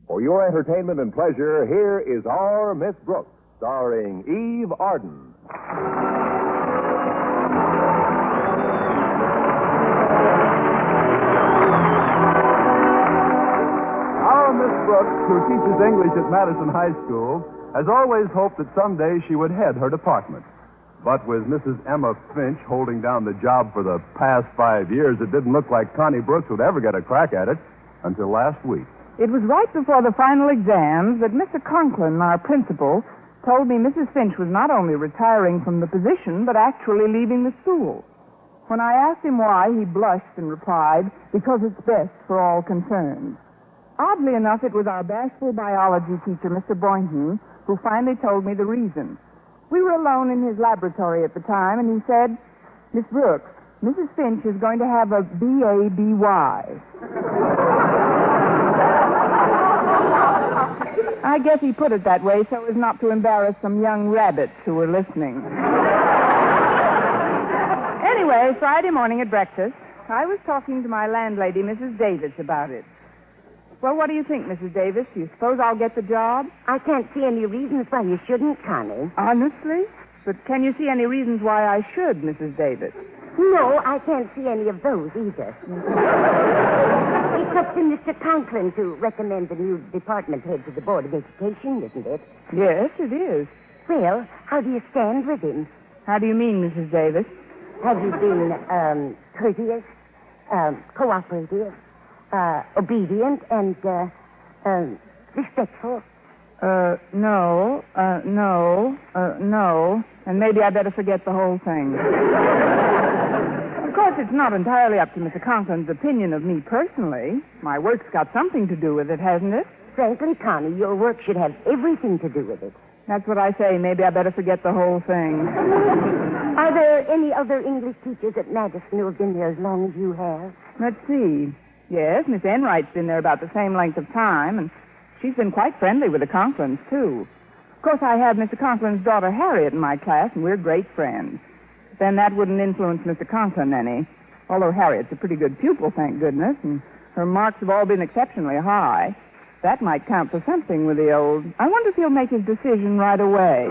For your entertainment and pleasure, here is our Miss Brooks, starring Eve Arden. Our Miss Brooks, who teaches English at Madison High School, has always hoped that someday she would head her department. But with Mrs. Emma Finch holding down the job for the past 5 years, it didn't look like Connie Brooks would ever get a crack at it until last week. It was right before the final exams that Mr. Conklin, our principal, told me Mrs. Finch was not only retiring from the position, but actually leaving the school. When I asked him why, he blushed and replied, because it's best for all concerned. Oddly enough, it was our bashful biology teacher, Mr. Boynton, who finally told me the reason. We were alone in his laboratory at the time, and he said, Miss Brooks, Mrs. Finch is going to have a B.A.B.Y. I guess he put it that way so as not to embarrass some young rabbits who were listening. Anyway, Friday morning at breakfast, I was talking to my landlady, Mrs. Davis, about it. Well, what do you think, Mrs. Davis? Do you suppose I'll get the job? I can't see any reasons why you shouldn't, Connie. Honestly? But can you see any reasons why I should, Mrs. Davis? No, I can't see any of those either. It's up to Mr. Conklin to recommend the new department head to the Board of Education, isn't it? Yes, it is. Well, how do you stand with him? How do you mean, Mrs. Davis? Have you been courteous, cooperative, obedient, and respectful? No. And maybe I better forget the whole thing. Of course, it's not entirely up to Mr. Conklin's opinion of me personally. My work's got something to do with it, hasn't it? Frankly, Connie, your work should have everything to do with it. That's what I say. Maybe I better forget the whole thing. Are there any other English teachers at Madison who have been there as long as you have? Let's see. Yes, Miss Enright's been there about the same length of time, and she's been quite friendly with the Conklins, too. Of course, I have Mr. Conklin's daughter, Harriet, in my class, and we're great friends. Then that wouldn't influence Mr. Conklin any, although Harriet's a pretty good pupil, thank goodness, and her marks have all been exceptionally high. That might count for something with the old. I wonder if he'll make his decision right away.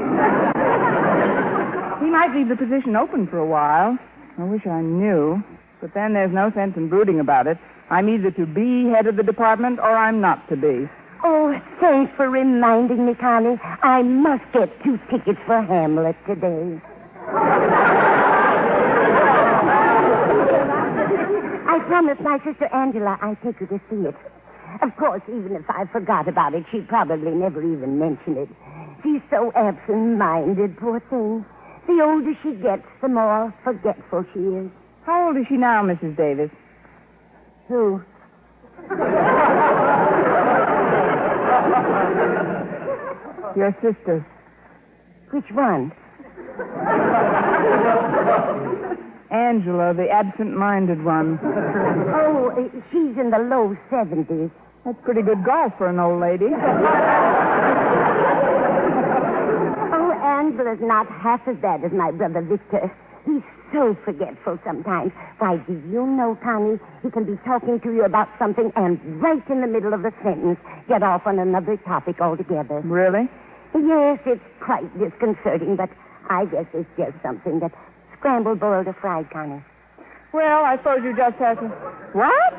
He might leave the position open for a while. I wish I knew. But then there's no sense in brooding about it. I'm either to be head of the department or I'm not to be. Oh, thanks for reminding me, Connie. I must get 2 tickets for Hamlet today. I promised my sister Angela I'd take her to see it. Of course, even if I forgot about it, she'd probably never even mention it. She's so absent-minded, poor thing. The older she gets, the more forgetful she is. How old is she now, Mrs. Davis? Who? Your sister. Which one? Angela, the absent-minded one. Oh, she's in the low 70s. That's pretty good golf for an old lady. Oh, Angela's not half as bad as my brother Victor. He's so forgetful sometimes. Why, do you know, Connie, he can be talking to you about something and right in the middle of the sentence get off on another topic altogether. Really? Yes, it's quite disconcerting, but I guess it's just something that scrambled, boiled, or fried, Connie. Well, I suppose you just have to... What?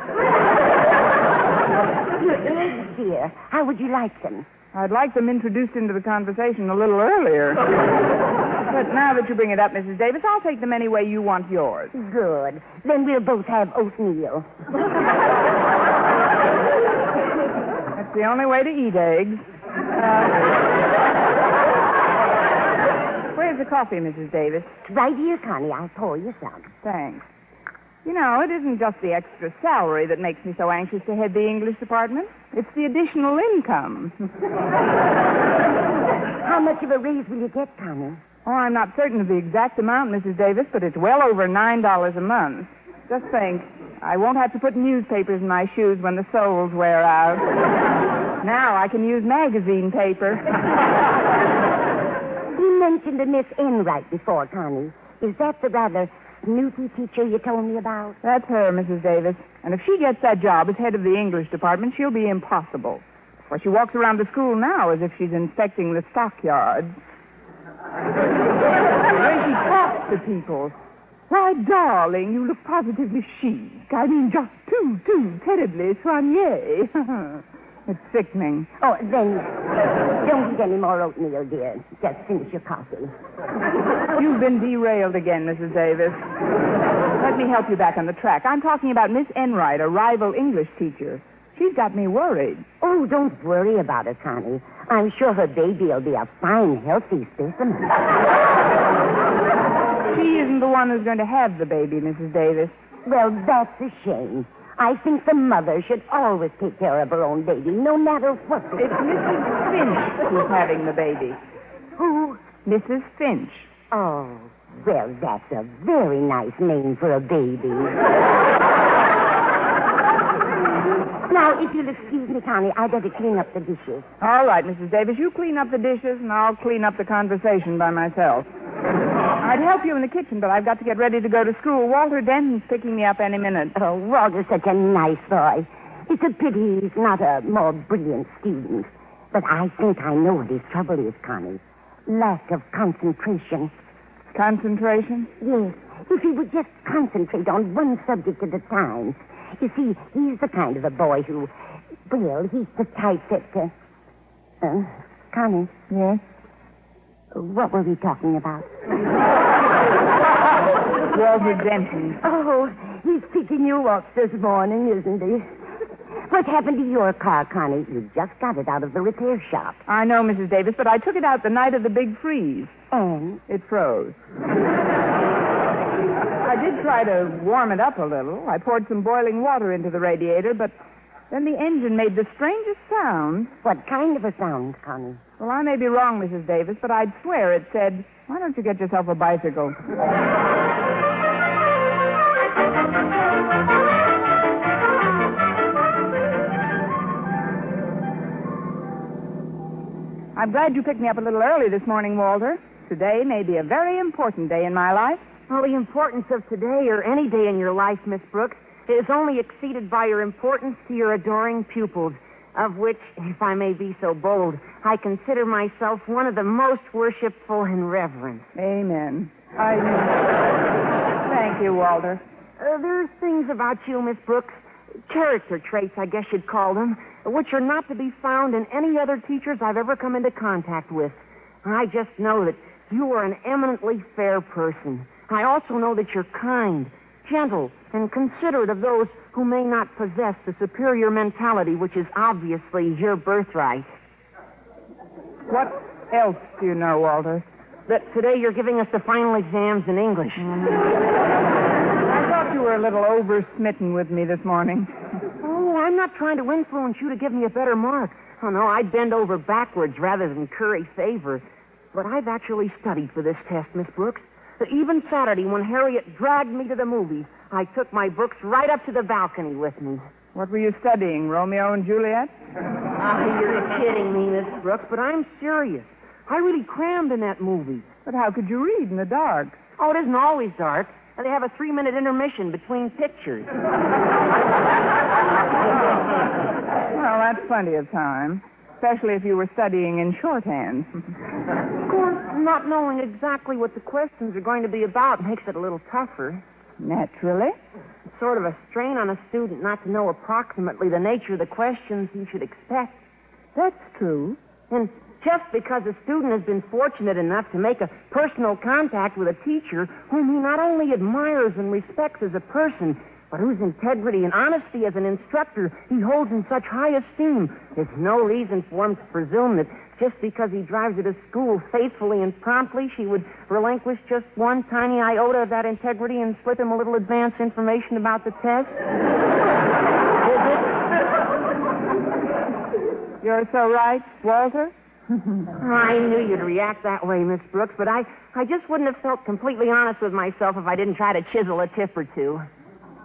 Your eggs, dear. How would you like them? I'd like them introduced into the conversation a little earlier. But now that you bring it up, Mrs. Davis, I'll take them any way you want yours. Good. Then we'll both have oatmeal. That's the only way to eat eggs. Where's the coffee, Mrs. Davis? Right here, Connie. I'll pour you some. Thanks. You know, it isn't just the extra salary that makes me so anxious to head the English department. It's the additional income. How much of a raise will you get, Connie? Oh, I'm not certain of the exact amount, Mrs. Davis, but it's well over $9 a month. Just think, I won't have to put newspapers in my shoes when the soles wear out. Now I can use magazine paper. You mentioned a Miss Enright before, Connie. Is that the rather snooty teacher you told me about? That's her, Mrs. Davis. And if she gets that job as head of the English department, she'll be impossible. Well, she walks around the school now as if she's inspecting the stockyards. When she talks to people, why, darling, you look positively chic. I mean, just too terribly soigné. It's sickening. Oh, then don't eat any more oatmeal, dear. Just finish your coffee. You've been derailed again, Mrs. Davis. Let me help you back on the track. I'm talking about Miss Enright, a rival English teacher. She's got me worried. Oh, don't worry about her, Connie. I'm sure her baby will be a fine, healthy specimen. She isn't the one who's going to have the baby, Mrs. Davis. Well, that's a shame. I think the mother should always take care of her own baby, no matter what. It's Mrs. Finch who's having the baby. Who? Mrs. Finch. Oh, well, that's a very nice name for a baby. Now, if you'll excuse me, Connie, I'd better clean up the dishes. All right, Mrs. Davis, you clean up the dishes, and I'll clean up the conversation by myself. I'd help you in the kitchen, but I've got to get ready to go to school. Walter Denton's picking me up any minute. Oh, Walter's such a nice boy. It's a pity he's not a more brilliant student. But I think I know what his trouble is, Connie. Lack of concentration. Concentration? Yes. If he would just concentrate on one subject at a time. You see, he's the kind of a boy who, well, he's the type that... Connie? Yes? What were we talking about? Walter Denton. Oh, he's picking you up this morning, isn't he? What happened to your car, Connie? You just got it out of the repair shop. I know, Mrs. Davis, but I took it out the night of the big freeze. And? It froze. I did try to warm it up a little. I poured some boiling water into the radiator, but then the engine made the strangest sound. What kind of a sound, Connie? Well, I may be wrong, Mrs. Davis, but I'd swear it said, "Why don't you get yourself a bicycle?" I'm glad you picked me up a little early this morning, Walter. Today may be a very important day in my life. Well, the importance of today or any day in your life, Miss Brooks, is only exceeded by your importance to your adoring pupils, of which, if I may be so bold, I consider myself one of the most worshipful and reverent. Amen. Thank you, Walter. There's things about you, Miss Brooks, character traits, I guess you'd call them, which are not to be found in any other teachers I've ever come into contact with. I just know that you are an eminently fair person. I also know that you're kind, gentle, and considerate of those who may not possess the superior mentality which is obviously your birthright. What else do you know, Walter? That today you're giving us the final exams in English. I thought you were a little over-smitten with me this morning. Oh, I'm not trying to influence you to give me a better mark. Oh, no, I'd bend over backwards rather than curry favor. But I've actually studied for this test, Miss Brooks. Even Saturday, when Harriet dragged me to the movies, I took my books right up to the balcony with me. What were you studying, Romeo and Juliet? You're kidding me, Miss Brooks, but I'm serious. I really crammed in that movie. But how could you read in the dark? Oh, it isn't always dark. They have a 3-minute intermission between pictures. Well, that's plenty of time, especially if you were studying in shorthand. Of course, not knowing exactly what the questions are going to be about makes it a little tougher. Naturally. It's sort of a strain on a student not to know approximately the nature of the questions he should expect. That's true. And just because a student has been fortunate enough to make a personal contact with a teacher whom he not only admires and respects as a person, but whose integrity and honesty as an instructor he holds in such high esteem, there's no reason for him to presume that just because he drives her to school faithfully and promptly, she would relinquish just one tiny iota of that integrity and slip him a little advance information about the test. You're so right, Walter. I knew you'd react that way, Miss Brooks, but I just wouldn't have felt completely honest with myself if I didn't try to chisel a tip or two.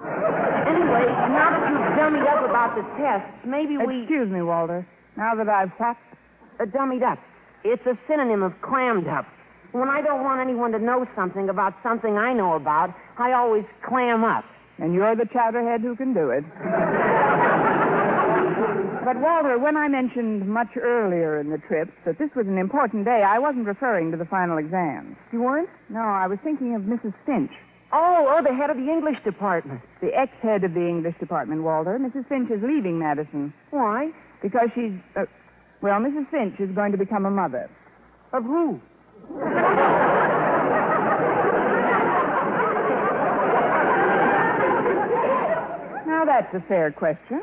Anyway, now that you've dummied up about the tests, maybe we... Excuse me, Walter. Now that I've what? Dummied up. It's a synonym of clammed up. When I don't want anyone to know something about something I know about, I always clam up. And you're the chowderhead who can do it. But But, Walter, when I mentioned much earlier in the trip that this was an important day, I wasn't referring to the final exams. You weren't? No, I was thinking of Mrs. Finch. Oh, the head of the English department. The ex-head of the English department, Walter. Mrs. Finch is leaving Madison. Why? Because she's... well, Mrs. Finch is going to become a mother. Of who? Now, that's a fair question.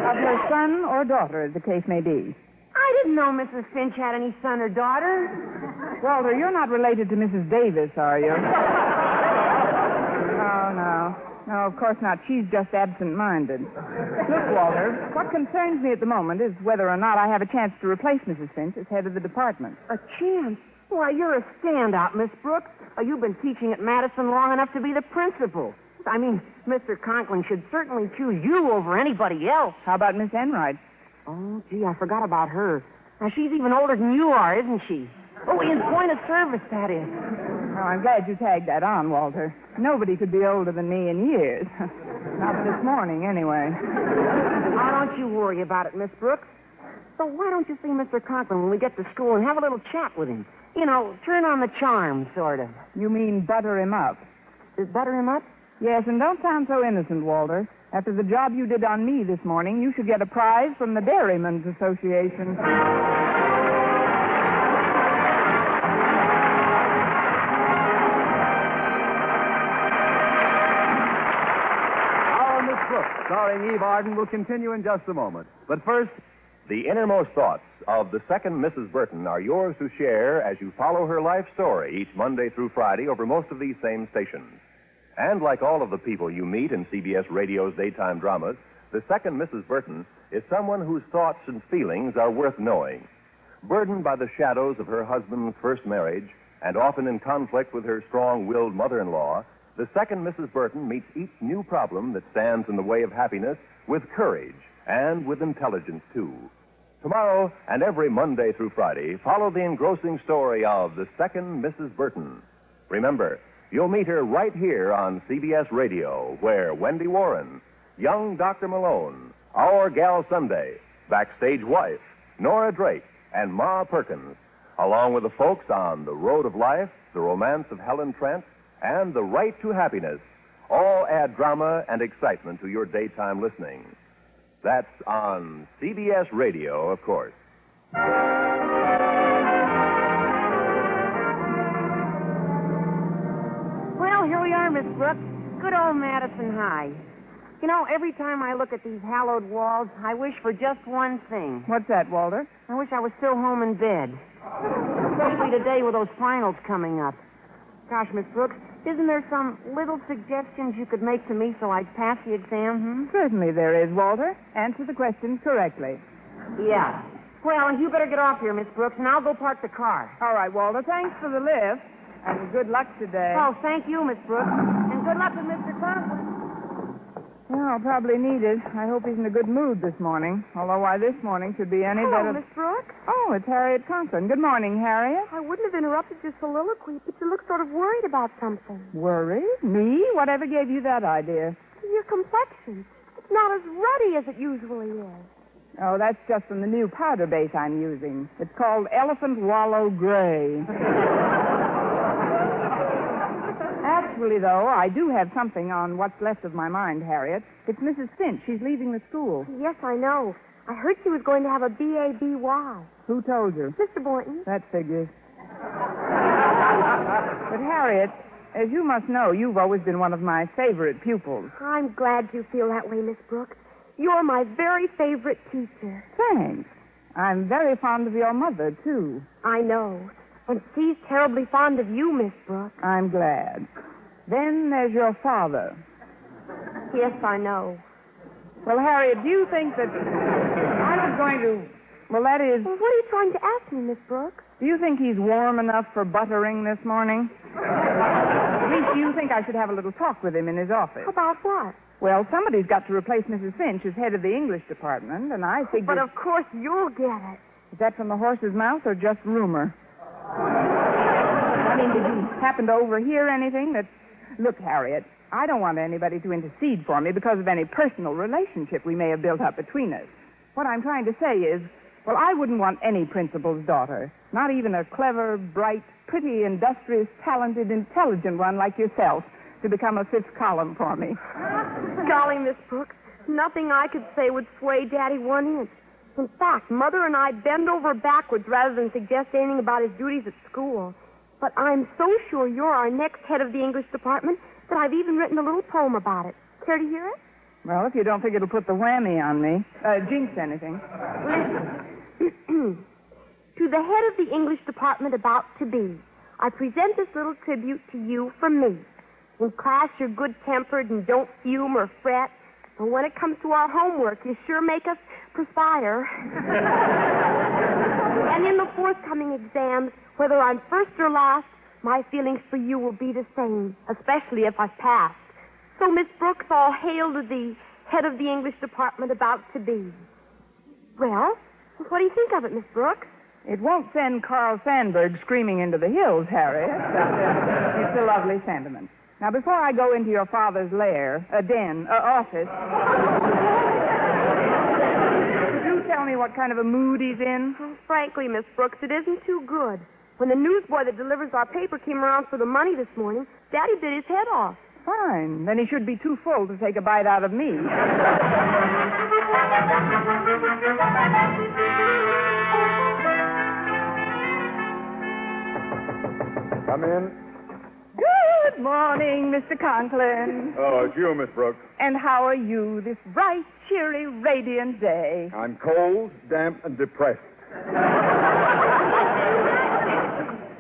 Of her son or daughter, as the case may be. I didn't know Mrs. Finch had any son or daughter. Walter, you're not related to Mrs. Davis, are you? Oh, no. No, of course not. She's just absent-minded. Look, Walter, what concerns me at the moment is whether or not I have a chance to replace Mrs. Finch as head of the department. A chance? Why, you're a standout, Miss Brooks. You've been teaching at Madison long enough to be the principal. I mean, Mr. Conklin should certainly choose you over anybody else. How about Miss Enright? Oh, gee, I forgot about her. Now, she's even older than you are, isn't she? Oh, in point of service, that is. Oh, I'm glad you tagged that on, Walter. Nobody could be older than me in years. Not this morning, anyway. Now, don't you worry about it, Miss Brooks. So why don't you see Mr. Conklin when we get to school and have a little chat with him? You know, turn on the charm, sort of. You mean butter him up? Is butter him up? Yes, and don't sound so innocent, Walter. After the job you did on me this morning, you should get a prize from the Dairymen's Association. Our Miss Brooks, starring Eve Arden, will continue in just a moment. But first, The innermost thoughts of the second Mrs. Burton are yours to share as you follow her life story each Monday through Friday over most of these same stations. And like all of the people you meet in CBS Radio's daytime dramas, the second Mrs. Burton is someone whose thoughts and feelings are worth knowing. Burdened by the shadows of her husband's first marriage and often in conflict with her strong-willed mother-in-law, the second Mrs. Burton meets each new problem that stands in the way of happiness with courage and with intelligence, too. Tomorrow and every Monday through Friday, follow the engrossing story of the second Mrs. Burton. Remember, you'll meet her right here on CBS Radio, where Wendy Warren, young Dr. Malone, our gal Sunday, backstage wife, Nora Drake, and Ma Perkins, along with the folks on The Road of Life, The Romance of Helen Trent, and The Right to Happiness, all add drama and excitement to your daytime listening. That's on CBS Radio, of course. Well, here we are, Miss Brooks. Good old Madison High. You know, every time I look at these hallowed walls, I wish for just one thing. What's that, Walter? I wish I was still home in bed. Especially today with those finals coming up. Gosh, Miss Brooks, isn't there some little suggestions you could make to me so I'd pass the exam, Certainly there is, Walter. Answer the questions correctly. Yeah. Well, you better get off here, Miss Brooks, and I'll go park the car. All right, Walter. Thanks for the lift. And good luck today. Oh, thank you, Miss Brooks. And good luck with Mr. Conklin. Well, I'll probably need it. I hope he's in a good mood this morning. Although why this morning should be any better... Miss Brooks. Oh, it's Harriet Conklin. Good morning, Harriet. I wouldn't have interrupted your soliloquy, but you look sort of worried about something. Worried? Me? Whatever gave you that idea? Your complexion. It's not as ruddy as it usually is. Oh, that's just from the new powder base I'm using. It's called Elephant Wallow Gray. Actually, though, I do have something on what's left of my mind, Harriet. It's Mrs. Finch. She's leaving the school. Yes, I know. I heard she was going to have a B.A.B.Y. Who told you? Mr. Boynton. That figures. But, Harriet, as you must know, you've always been one of my favorite pupils. I'm glad you feel that way, Miss Brooks. You're my very favorite teacher. Thanks. I'm very fond of your mother, too. I know. And she's terribly fond of you, Miss Brooks. I'm glad. Then there's your father. Yes, I know. Well, Harriet, do you think that I was going to... Well, that is... Well, what are you trying to ask me, Miss Brooks? Do you think he's warm enough for buttering this morning? At least, do you think I should have a little talk with him in his office? About what? Well, somebody's got to replace Mrs. Finch as head of the English department, and I figured... But of course you'll get it. Is that from the horse's mouth or just rumor? I mean, did you happen to overhear anything that... Look, Harriet, I don't want anybody to intercede for me because of any personal relationship we may have built up between us. What I'm trying to say is, well, I wouldn't want any principal's daughter, not even a clever, bright, pretty, industrious, talented, intelligent one like yourself, to become a fifth column for me. Golly, Miss Brooks, nothing I could say would sway Daddy 1 inch. In fact, Mother and I bend over backwards rather than suggest anything about his duties at school. But I'm so sure you're our next head of the English department that I've even written a little poem about it. Care to hear it? Well, if you don't think it'll put the whammy on me, jinx anything. Listen. To the head of the English department about to be, I present this little tribute to you from me. In class, you're good-tempered and don't fume or fret. But when it comes to our homework, you sure make us perspire. And in the forthcoming exams, whether I'm first or last, my feelings for you will be the same, especially if I've passed. So, Miss Brooks, all hail to the head of the English department about to be. Well, what do you think of it, Miss Brooks? It won't send Carl Sandburg screaming into the hills, Harriet. It's a lovely sentiment. Now, before I go into your father's lair, office, could you tell me what kind of a mood he's in? Oh, frankly, Miss Brooks, it isn't too good. When the newsboy that delivers our paper came around for the money this morning, Daddy bit his head off. Fine. Then he should be too full to take a bite out of me. Come in. Good morning, Mr. Conklin. Oh, it's you, Miss Brooks. And how are you this bright, cheery, radiant day? I'm cold, damp, and depressed.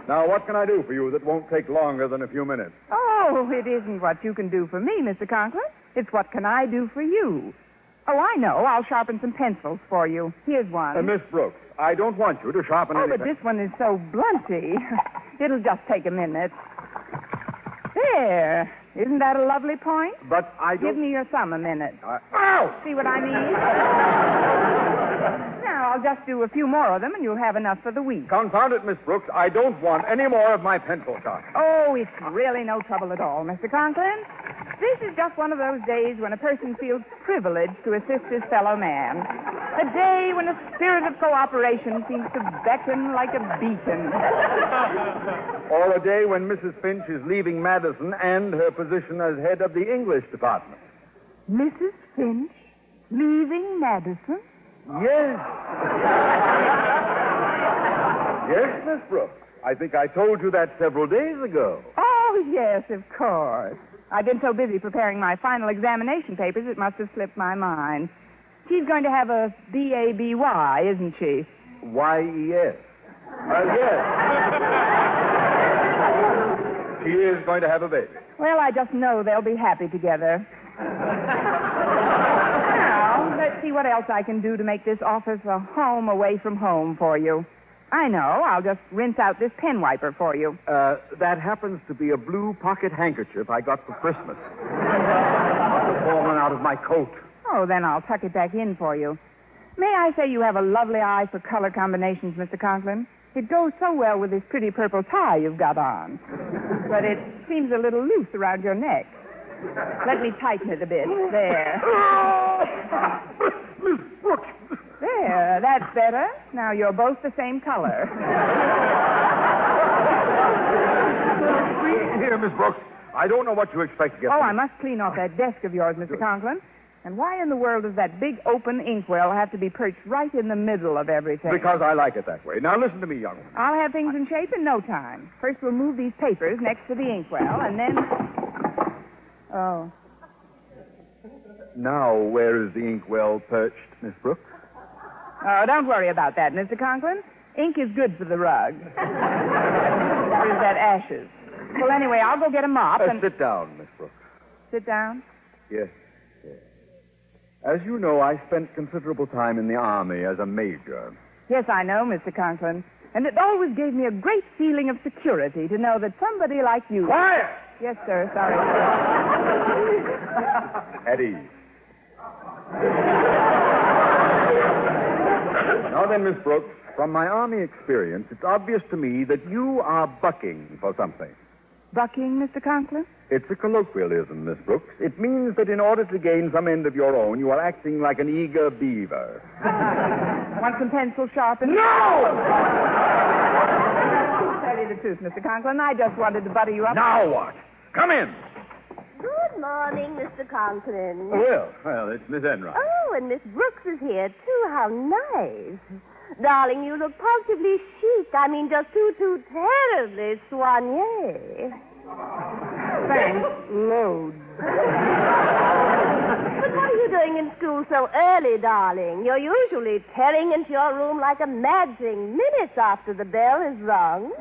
Now, what can I do for you that won't take longer than a few minutes? Oh, it isn't what you can do for me, Mr. Conklin. It's what can I do for you. Oh, I know. I'll sharpen some pencils for you. Here's one. Miss Brooks, I don't want you to sharpen anything. But this one is so blunty. It'll just take a minute. There. Isn't that a lovely point? But I don't... Give me your thumb a minute. Ow! See what I mean? Now, I'll just do a few more of them, and you'll have enough for the week. Confound it, Miss Brooks. I don't want any more of my pencil sharp. Oh, it's really no trouble at all, Mr. Conklin. This is just one of those days when a person feels privileged to assist his fellow man. A day when a spirit of cooperation seems to beckon like a beacon. Or a day when Mrs. Finch is leaving Madison and her position as head of the English department. Mrs. Finch leaving Madison? Yes. Yes, Miss Brooks. I think I told you that several days ago. Oh, yes, of course. I've been so busy preparing my final examination papers, it must have slipped my mind. She's going to have a B.A.B.Y., isn't she? Y.E.S. Yes. She is going to have a baby. Well, I just know they'll be happy together. Now, let's see what else I can do to make this office a home away from home for you. I know. I'll just rinse out this pen wiper for you. That happens to be a blue pocket handkerchief I got for Christmas. Must have fallen out of my coat. Oh, then I'll tuck it back in for you. May I say you have a lovely eye for color combinations, Mr. Conklin? It goes so well with this pretty purple tie you've got on. But it seems a little loose around your neck. Let me tighten it a bit. There. Miss Brooks! There, that's better. Now you're both the same color. Here, Miss Brooks. I don't know what you expect to get. Oh, I must clean off that desk of yours, Mr. Conklin. And why in the world does that big open inkwell have to be perched right in the middle of everything? Because I like it that way. Now listen to me, young woman. I'll have things in shape in no time. First we'll move these papers next to the inkwell, and then... Oh. Now, where is the inkwell perched, Miss Brooks? Oh, don't worry about that, Mr. Conklin. Ink is good for the rug. Or is that ashes? Well, anyway, I'll go get a mop and... Sit down, Miss Brooks. Sit down? Yes. As you know, I spent considerable time in the Army as a major. Yes, I know, Mr. Conklin. And it always gave me a great feeling of security to know that somebody like you... Quiet! Yes, sir. Sorry. At ease. Now then, Miss Brooks, from my Army experience, it's obvious to me that you are bucking for something. Bucking, Mr. Conklin? It's a colloquialism, Miss Brooks. It means that in order to gain some end of your own, you are acting like an eager beaver. Want some pencil sharpened? No! To tell you the truth, Mr. Conklin, I just wanted to butter you up. Now what? Come in. Good morning, Mr. Conklin. Well, it's Miss Enright. Oh, and Miss Brooks is here, too. How nice. Darling, you look positively chic. I mean, just too terribly soigné. Thanks. Loads. But what are you doing in school so early, darling? You're usually tearing into your room like a mad thing minutes after the bell is rung.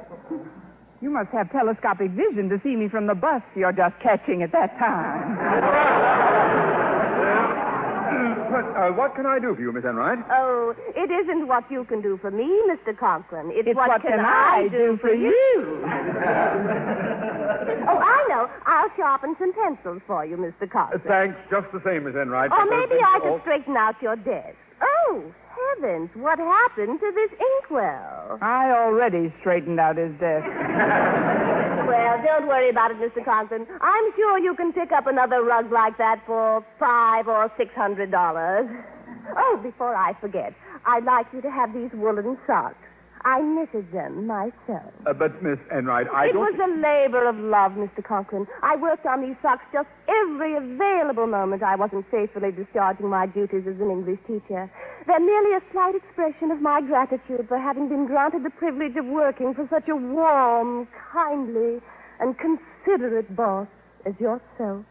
You must have telescopic vision to see me from the bus you're just catching at that time. What can I do for you, Miss Enright? Oh, it isn't what you can do for me, Mr. Conklin. It's what can I do for you? Oh, I know. I'll sharpen some pencils for you, Mr. Conklin. Thanks, just the same, Miss Enright. Or maybe I could straighten out your desk. Oh, heavens, what happened to this inkwell? I already straightened out his desk. Well, don't worry about it, Mr. Conklin. I'm sure you can pick up another rug like that for $500 or $600. Oh, before I forget, I'd like you to have these woolen socks. I knitted them myself. But, Miss Enright, It was a labor of love, Mr. Conklin. I worked on these socks just every available moment I wasn't faithfully discharging my duties as an English teacher. They're merely a slight expression of my gratitude for having been granted the privilege of working for such a warm, kindly, and considerate boss as yourself.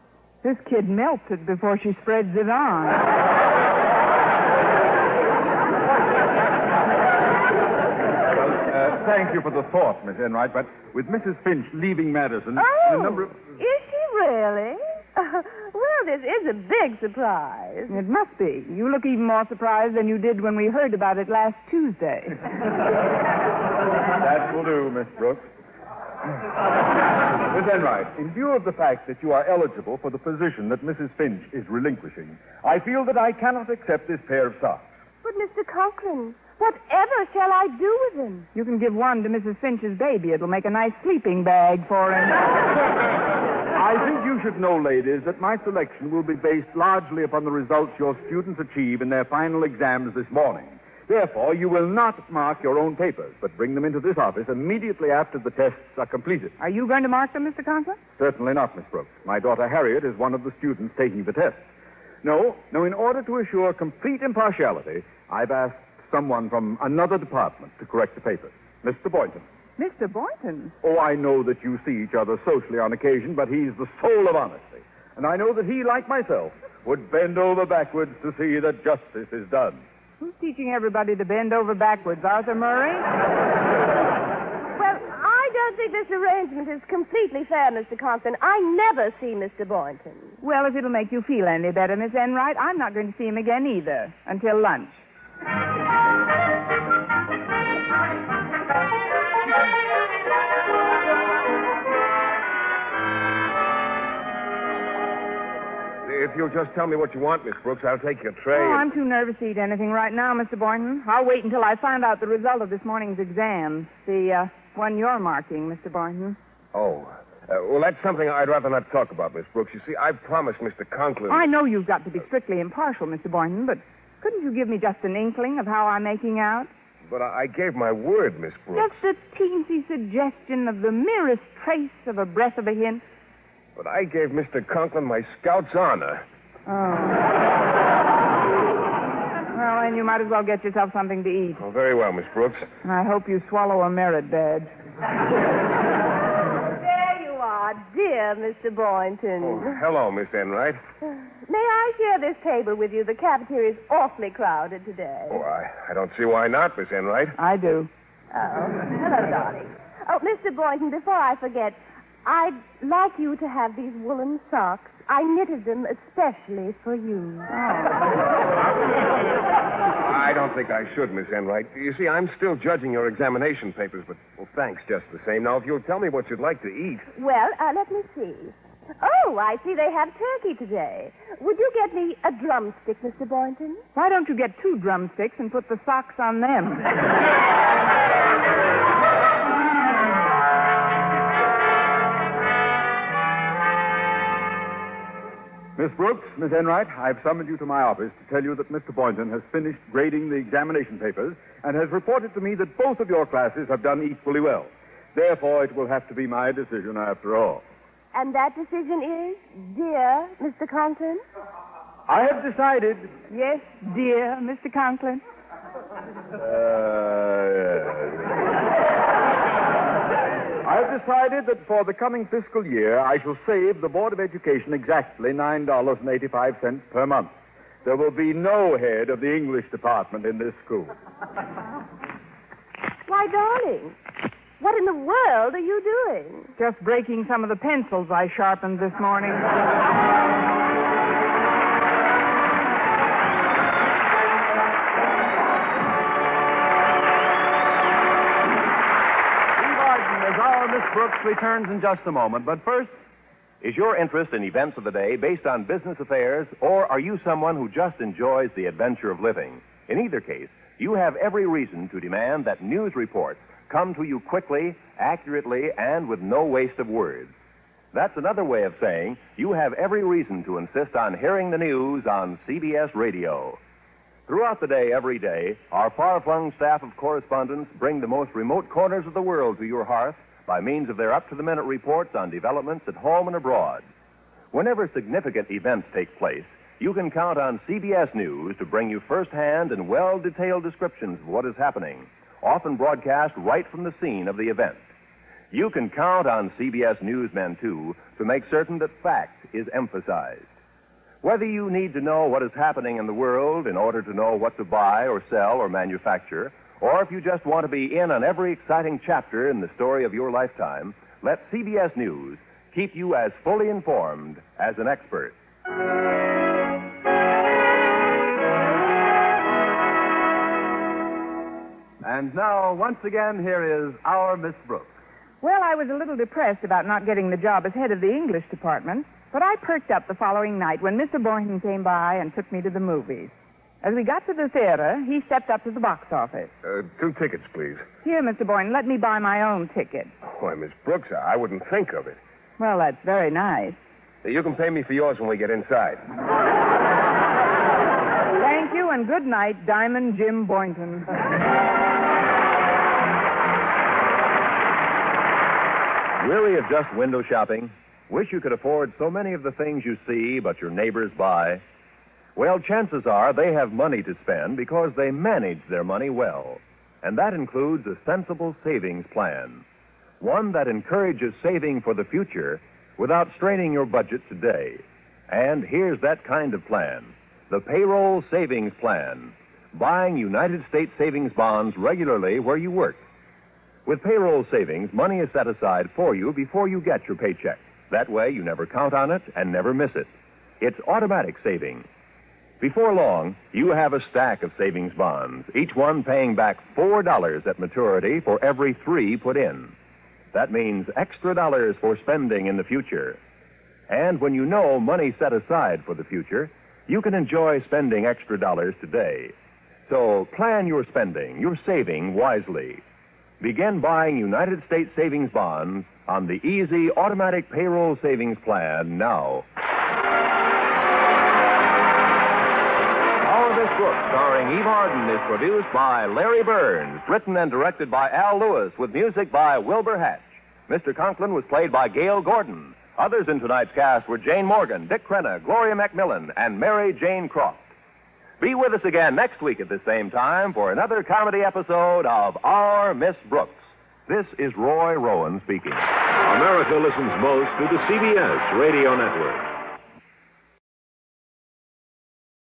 This kid melts it before she spreads it on. Thank you for the thought, Miss Enright, but with Mrs. Finch leaving Madison... Oh, a number of... is she really? Well, this is a big surprise. It must be. You look even more surprised than you did when we heard about it last Tuesday. That will do, Miss Brooks. Miss Enright, in view of the fact that you are eligible for the position that Mrs. Finch is relinquishing, I feel that I cannot accept this pair of socks. But, Mr. Conklin, whatever shall I do with them? You can give one to Mrs. Finch's baby. It'll make a nice sleeping bag for him. I think you should know, ladies, that my selection will be based largely upon the results your students achieve in their final exams this morning. Therefore, you will not mark your own papers, but bring them into this office immediately after the tests are completed. Are you going to mark them, Mr. Conklin? Certainly not, Miss Brooks. My daughter Harriet is one of the students taking the test. No, in order to assure complete impartiality, I've asked someone from another department to correct the papers. Mr. Boynton. Mr. Boynton? Oh, I know that you see each other socially on occasion, but he's the soul of honesty. And I know that he, like myself, would bend over backwards to see that justice is done. Who's teaching everybody to bend over backwards, Arthur Murray? Well, I don't think this arrangement is completely fair, Mr. Conklin. I never see Mr. Boynton. Well, if it'll make you feel any better, Miss Enright, I'm not going to see him again either, until lunch. If you'll just tell me what you want, Miss Brooks, I'll take your tray. Oh, I'm too nervous to eat anything right now, Mr. Boynton. I'll wait until I find out the result of this morning's exams. The one you're marking, Mr. Boynton. Oh. Well, that's something I'd rather not talk about, Miss Brooks. You see, I've promised Mr. Conklin... I know you've got to be strictly impartial, Mr. Boynton, but couldn't you give me just an inkling of how I'm making out? But I gave my word, Miss Brooks. Just a teensy suggestion of the merest trace of a breath of a hint. But I gave Mr. Conklin my Scout's honor. Oh. Well, then you might as well get yourself something to eat. Oh, very well, Miss Brooks. And I hope you swallow a merit badge. There you are, dear Mr. Boynton. Oh, hello, Miss Enright. May I share this table with you? The cafeteria is awfully crowded today. Oh, I don't see why not, Miss Enright. I do. Oh, hello, darling. Oh, Mr. Boynton, before I forget, I'd like you to have these woolen socks. I knitted them especially for you. I don't think I should, Miss Enright. You see, I'm still judging your examination papers, but, well, thanks just the same. Now, if you'll tell me what you'd like to eat. Well, let me see. Oh, I see they have turkey today. Would you get me a drumstick, Mr. Boynton? Why don't you get 2 drumsticks and put the socks on them? Miss Brooks, Miss Enright, I've summoned you to my office to tell you that Mr. Boynton has finished grading the examination papers and has reported to me that both of your classes have done equally well. Therefore, it will have to be my decision after all. And that decision is, dear Mr. Conklin? I have decided... Yes, dear Mr. Conklin. I have decided that for the coming fiscal year, I shall save the Board of Education exactly $9.85 per month. There will be no head of the English department in this school. Why, darling, what in the world are you doing? Just breaking some of the pencils I sharpened this morning. Miss Brooks returns in just a moment, but first... Is your interest in events of the day based on business affairs, or are you someone who just enjoys the adventure of living? In either case, you have every reason to demand that news reports come to you quickly, accurately, and with no waste of words. That's another way of saying you have every reason to insist on hearing the news on CBS Radio. Throughout the day, every day, our far-flung staff of correspondents bring the most remote corners of the world to your hearth by means of their up-to-the-minute reports on developments at home and abroad. Whenever significant events take place, you can count on CBS News to bring you first-hand and well-detailed descriptions of what is happening, often broadcast right from the scene of the event. You can count on CBS Newsmen, too, to make certain that fact is emphasized. Whether you need to know what is happening in the world in order to know what to buy or sell or manufacture, or if you just want to be in on every exciting chapter in the story of your lifetime, let CBS News keep you as fully informed as an expert. And now, once again, here is our Miss Brooks. Well, I was a little depressed about not getting the job as head of the English department, but I perked up the following night when Mr. Boynton came by and took me to the movies. As we got to the theater, he stepped up to the box office. 2 tickets, please. Here, Mr. Boynton, let me buy my own ticket. Why, Miss Brooks, I wouldn't think of it. Well, that's very nice. You can pay me for yours when we get inside. Thank you, and good night, Diamond Jim Boynton. Weary of just window shopping? Wish you could afford so many of the things you see but your neighbors buy? Well, chances are they have money to spend because they manage their money well. And that includes a sensible savings plan. One that encourages saving for the future without straining your budget today. And here's that kind of plan. The Payroll Savings Plan. Buying United States savings bonds regularly where you work. With payroll savings, money is set aside for you before you get your paycheck. That way you never count on it and never miss it. It's automatic saving. Before long, you have a stack of savings bonds, each one paying back $4 at maturity for every 3 put in. That means extra dollars for spending in the future. And when you know money set aside for the future, you can enjoy spending extra dollars today. So plan your spending, your saving wisely. Begin buying United States savings bonds on the easy automatic payroll savings plan now. This book, starring Eve Arden, is produced by Larry Burns, written and directed by Al Lewis, with music by Wilbur Hatch. Mr. Conklin was played by Gale Gordon. Others in tonight's cast were Jane Morgan, Dick Crenna, Gloria Macmillan, and Mary Jane Croft. Be with us again next week at the same time for another comedy episode of Our Miss Brooks. This is Roy Rowan speaking. America listens most to the CBS Radio Network.